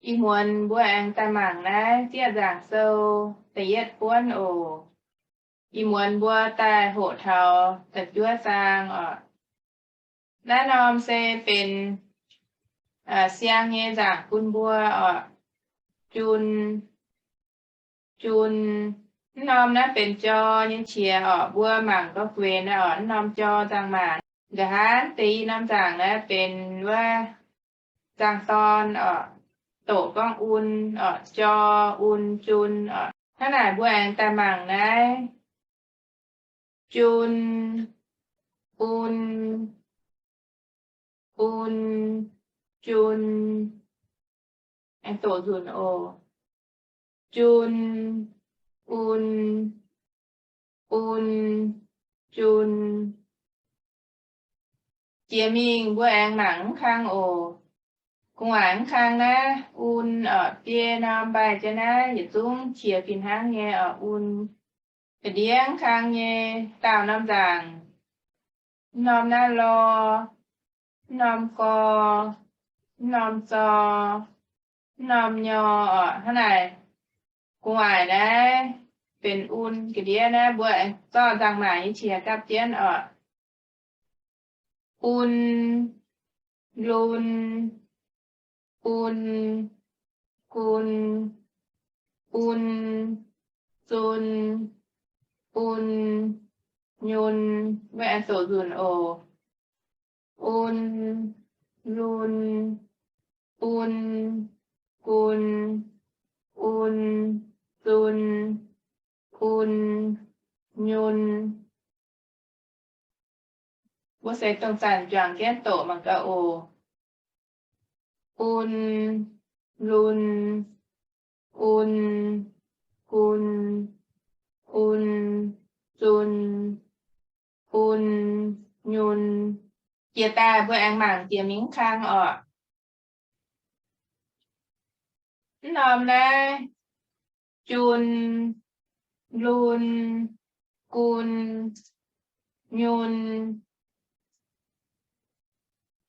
Y muốn bữa ăn ta mảng ná tiết giảng sâu tây yết cuốn ổ. Y muốn bữa ta hộ thảo tật chúa sang ở. Ná nòm sẽเป็นsiang nghe giảng cuốn bữa ở. Chun nòm ná เป็นจอยังเชียร์ở bữa mảngก็เวนở nòm จอจังหมานเดี๋ยวฮันตีน้ำจังนะเป็นว่าจังตอนโตก้องอุนจออุนจุนถ้าไหนบัวแองแต่หมั่งนะจุนอุนอุนจุนแองโตจุนโอจุนอุนอุนจุนเจียมิงบัวแองหมังข้างโอcùng ảnh khang na un ở phía nam bài cho na dịch xuống chia phiền hang nghe ở un cái điếng khang nghe tàu nam giảng nom na lo nom co nom so nom nho ở thế này cùng ảnh na เป็นอุ่นcái đĩa na bữa cho rằng mà như chia cặp chiến ở un lun unกุนอุนซุนอุนยุนไม่อันโสจุนโออุนลุนอุนกุนอุนซุนอุนยุนว่าใส่ตรงสันจางแก้โตมันก็โออุนลุนอุนกุนอุนจุนอุนยุนเจียตาเบื่ออังหมั่งเจียมิ้งค้างออกนอมนะจุนลุนกุนยุน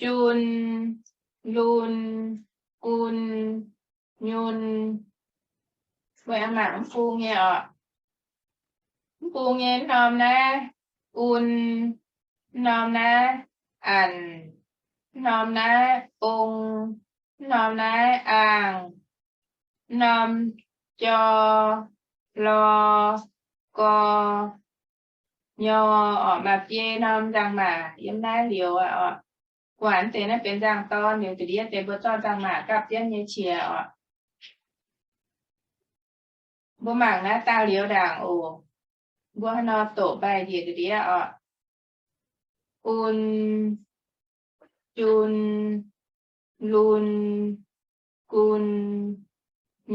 จุนลุนกุนยุนเบื่ออังหมั่งฟูเงี้ยออกฟูเงี้ยนอมนะอุนนอมนะอันนอมนะองนอมนะอ่างนอมจอรอกอยอออกแบบเย่นอมจังหมายิ้มได้เหลียวหวานเตนะเป็นจังตอนเดี๋ยวจะเรียกเตเบอร์จอจังหมากับเย็นเยเชียบ่หมังนะตาเหลียวด่างโอบัวนอโตใบเดียเดียอุนจุนลุนกุน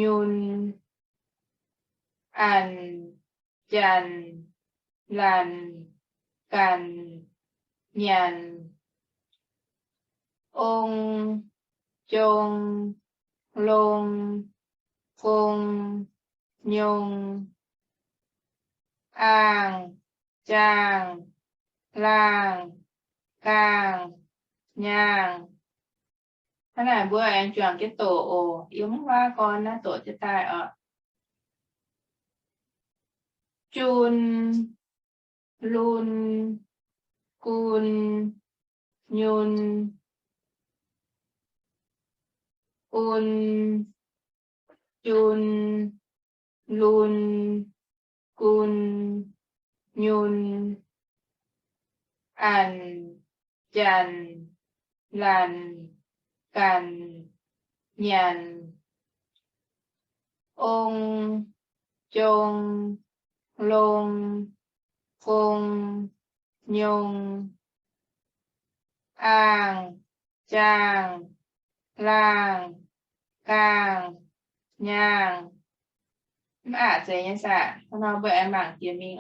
ยุนอันจันลันกันยันองจงลงคงยงอ่างจางล่างกลางย่างขนาดบัวแองจวงcái tổ ồ yếu hoa con na tổจะตายจุนลุนกุนยุนอุนจุนลุนกุนยุนอันจันลันกันยันองจงลงคงยงอ่างจางล่างกลางย่างมันอาจจะยังสะเราเบื่อหมั่งเตียมิง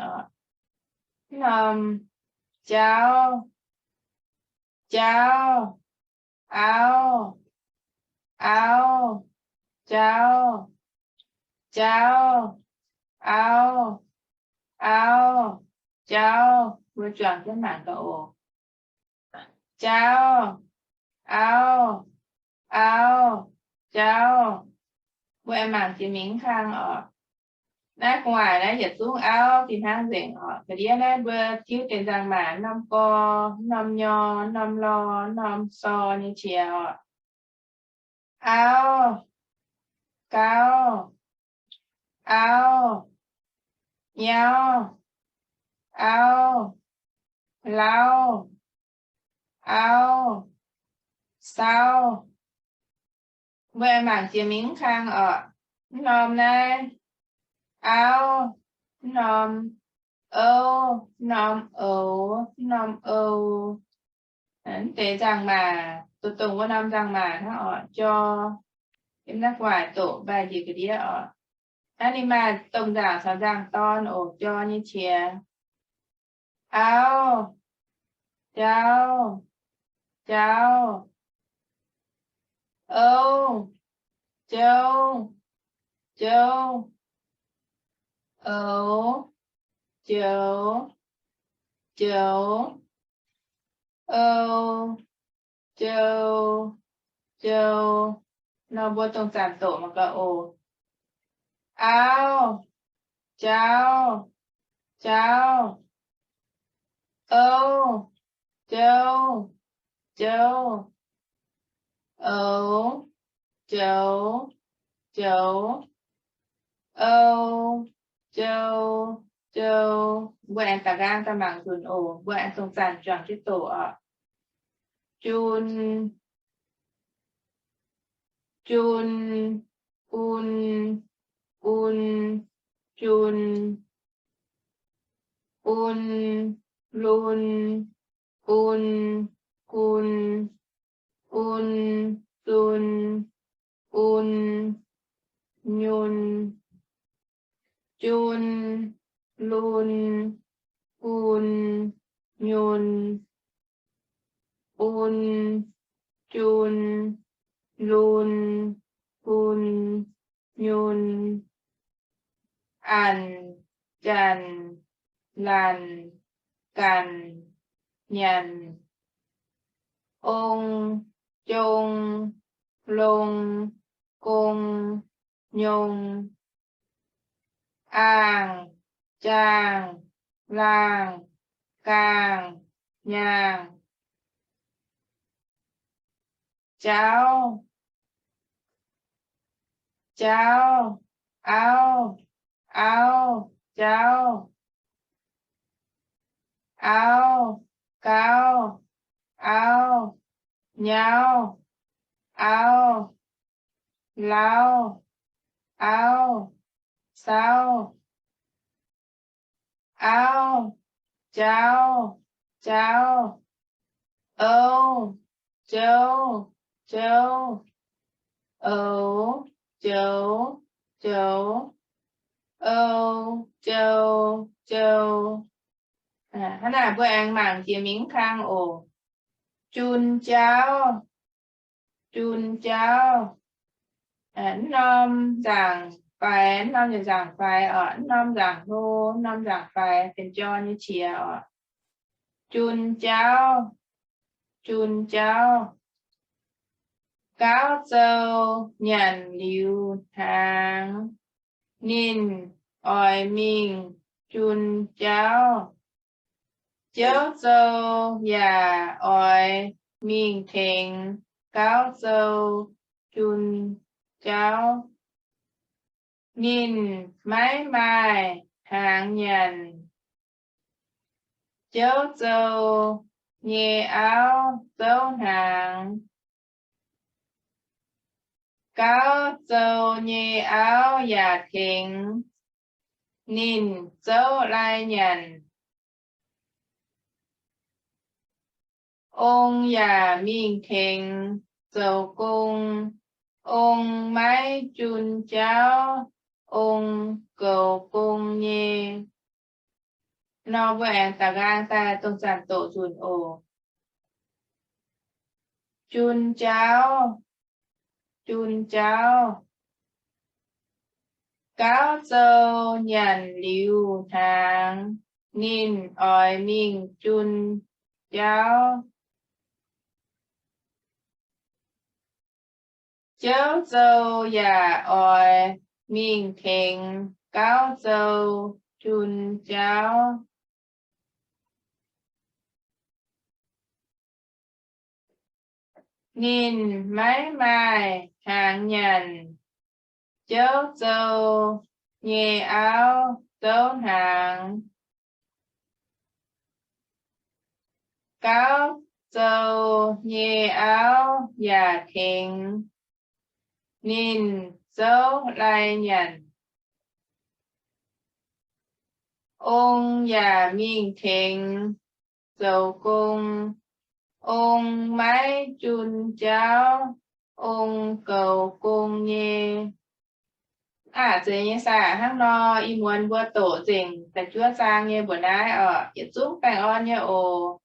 นอมเจ้าเอา เอา เจ้า เอา เจ้ารู้จักจะหมั่งก็โอเจ้า เอา เจ้า quẹ mảng chỉ miếng khang ở nát ngoài nát giật xuống áo thì hang rèn ở cái đĩa nát bơ chiếu trên giang mà năm co năm nho năm lo năm so như chiều áo cao áo nhau áo lau áo sau quẹ mảng chỉ miếng khang ở nôm này áo nôm âu nôm ấu nôm âu tế rằng mà tụt tùng có năm rằng mà nó ở cho em nhắc ngoài tổ bài gì cái đĩa ở anima tổng giảng sao rằng ton ổ cho như chè áo chào chào âu châu châu ấu châu châu âu châu châu nó vô tổng giảng tổ mà có ổ áo chào chào âu châu châu ấu châu châu âu châu châu quẹn tà gang ta mảng dùn ổ quẹn tổng giảng chọn cái tổ ở chun chun un un chun un lun un kun un tun un nhun chun lun un nhun un chun lun un nhunอันจันลันกันยันองค์จงลงกงยงอ่างจางลางกลางยางเจ้าเจ้าเอาเอาเจ้าเอาเก้าเอาเหนียวเอาเราเอาเศร้าเอาเจ้าเจ้าเอ้เจ้าเจ้าเอ้เจ้าเจ้าเอ้เจ้าเจ้าขนาดพวกแองหมางเจียมิงข้างโอจุนเจ้าจุนเจ้าnom giảng phải nomจะgiảng phải ở nom giảng hô nom giảng phảiเป็นcho như chia ở chun cháo chun cháo cáo châu nhận liu tháng nín ỏi mình chun cháo chiếu châu nhà ỏi mình thèn cáo châu chun cháu nhìn mãi mãi hàng nhận chớ dâu nhẹ áo dấu hàng cáo dâu nhẹ áo giả thính nhìn dấu lai nhận ông giả mình thính dấu cung ông mái chun cháo ông cầu cung nhé nó vẹn tà gan ta tôn sản tổ chun ổ chun cháo cáo châu nhận liu tháng nín ỏi mình chun cháo Cháu dâu già oi mình thèn cáo dâu chun cháu. Nhìn mái mai hàng nhàn cháu dâu nhẹ áo dấu hàng. Cáo dâu nhẹ áo già thèn nhìn dấu lai nhàn. Ông già miên thèn dầu cung. Ông mái chun cháu. Ông cầu cung nhé. Chế như xa hăng no y muốn bữa tổ dình. Tại chúa sang như bữa nay ở. Yết giúp bàng on nhé ồ.